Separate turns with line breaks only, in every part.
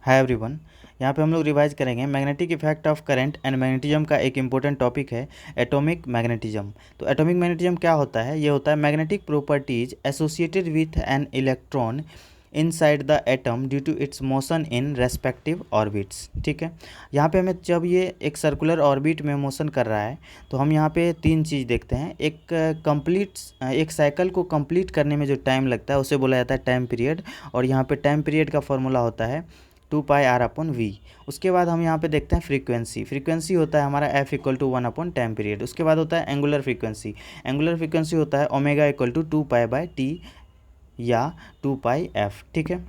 Hi everyone. यहाँ पे हम लोग रिवाइज करेंगे magnetic effect of current and magnetism का एक इंपॉर्टेंट टॉपिक है एटॉमिक मैग्नेटिज्म। तो एटॉमिक मैग्नेटिज्म क्या होता है? ये होता है magnetic properties associated with an electron inside the atom due to its motion in respective orbits. ठीक है, यहाँ पे हमें जब ये एक सर्कुलर ऑर्बिट में मोशन कर रहा है तो हम यहाँ पे तीन चीज़ देखते हैं। एक साइकिल को कंप्लीट करने में जो टाइम लगता है उसे बोला जाता है टाइम पीरियड, और यहाँ पे टाइम पीरियड का फॉर्मूला होता है 2πr/v। उसके बाद हम यहाँ पे देखते हैं फ्रीक्वेंसी होता है हमारा f = 1 टाइम पीरियड। उसके बाद होता है एंगुलर फ्रीक्वेंसी होता है ओमेगा = 2π/t या 2πf। ठीक है,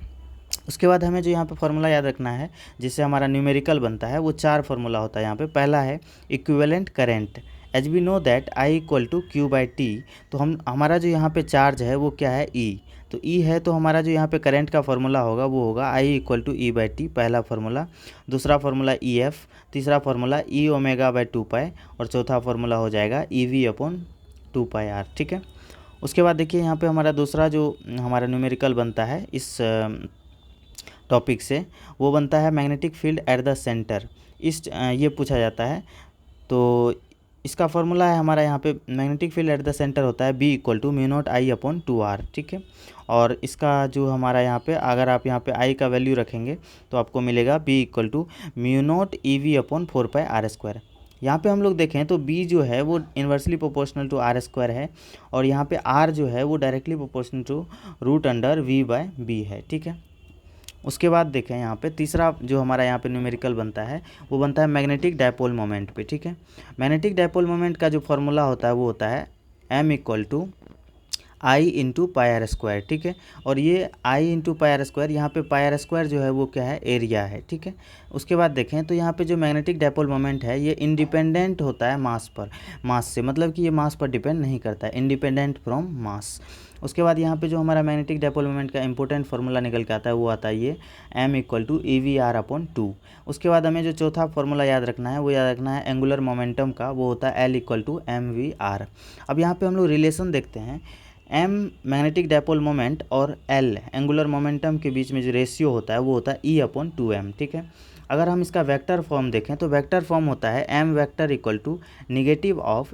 उसके बाद हमें जो यहाँ पे फार्मूला याद रखना है जिससे हमारा न्यूमेरिकल बनता है वो चार फार्मूला होता है। यहाँ पे पहला है equivalent current, as we know that I = Q/T। तो हमारा जो यहाँ पे चार्ज है वो क्या है? E। तो E है तो हमारा जो यहाँ पे करंट का फार्मूला होगा वो होगा I = E/T, पहला फार्मूला। दूसरा फार्मूला EF, तीसरा फार्मूला E⍵/2π और चौथा फार्मूला हो जाएगा EV/2πr। ठीक है, उसके बाद देखिए यहाँ पे हमारा दूसरा जो हमारा न्यूमेरिकल बनता है इस टॉपिक से वो बनता है magnetic field at the centre. ये पूछा जाता है तो इसका फॉर्मूला है हमारा यहाँ पे magnetic field at the centre होता है B = μ0I/2r। ठीक है, और इसका जो हमारा यहाँ पे अगर आप यहाँ पे I का वैल्यू रखेंगे तो आपको मिलेगा B = μ0 EV/4πr²। यहाँ पे हम लोग देखें तो B जो है वो इन्वर्सली प्रोपोर्शनल टू r² है, और यहाँ पे R जो है वो डायरेक्टली प्रोपोर्शनल टू √V/B है। ठीक है, उसके बाद देखें यहाँ पे तीसरा जो हमारा यहाँ पे न्यूमेरिकल बनता है वो बनता है मैग्नेटिक डायपोल मोमेंट पे। ठीक है, मैग्नेटिक डायपोल मोमेंट का जो फॉर्मूला होता है वो होता है M = I × πr²। ठीक है, और ये I × πr², यहाँ पे πr² जो है वो क्या है? एरिया है। ठीक है, उसके बाद देखें तो यहाँ पे जो मैग्नेटिक डायपोल मोमेंट है ये इंडिपेंडेंट होता है मास से, मतलब कि ये मास पर डिपेंड नहीं करता है, इंडिपेंडेंट फ्रॉम मास। उसके बाद यहाँ पे जो हमारा मैग्नेटिक डायपोल मोमेंट का इंपॉर्टेंट फार्मूला निकल के आता है वो आता है ये M = EVR/2। उसके बाद हमें जो चौथा फार्मूला याद रखना है वो याद रखना है एंगुलर मोमेंटम का, वो होता है L = mvr। अब यहाँ पे हम लोग रिलेशन देखते हैं M मैग्नेटिक डायपोल मोमेंट और L एंगुलर मोमेंटम के बीच में जो रेशियो होता है वो होता है E/2m। ठीक है, अगर हम इसका वेक्टर फॉर्म देखें तो वेक्टर फॉर्म होता है M vector =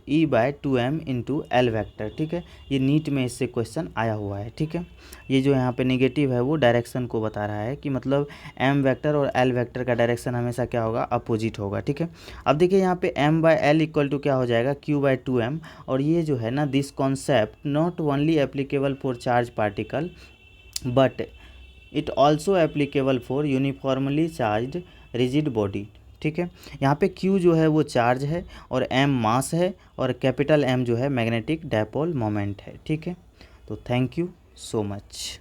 (E/2m × L vector. ठीक है, ये नीट में इससे क्वेश्चन आया हुआ है। ठीक है, ये जो यहाँ पे निगेटिव है वो डायरेक्शन को बता रहा है कि मतलब M वेक्टर और L वेक्टर का डायरेक्शन हमेशा क्या होगा? अपोजिट होगा। ठीक है, अब देखिए यहाँ पे M/L = क्या हो जाएगा? Q/2m। और ये जो है ना this concept not only applicable for charge particle but it also applicable for uniformly charge rigid body. ठीक है, यहाँ पे Q जो है वो चार्ज है और M मास है और कैपिटल M जो है मैग्नेटिक डायपोल मोमेंट है। ठीक है, तो थैंक यू सो मच।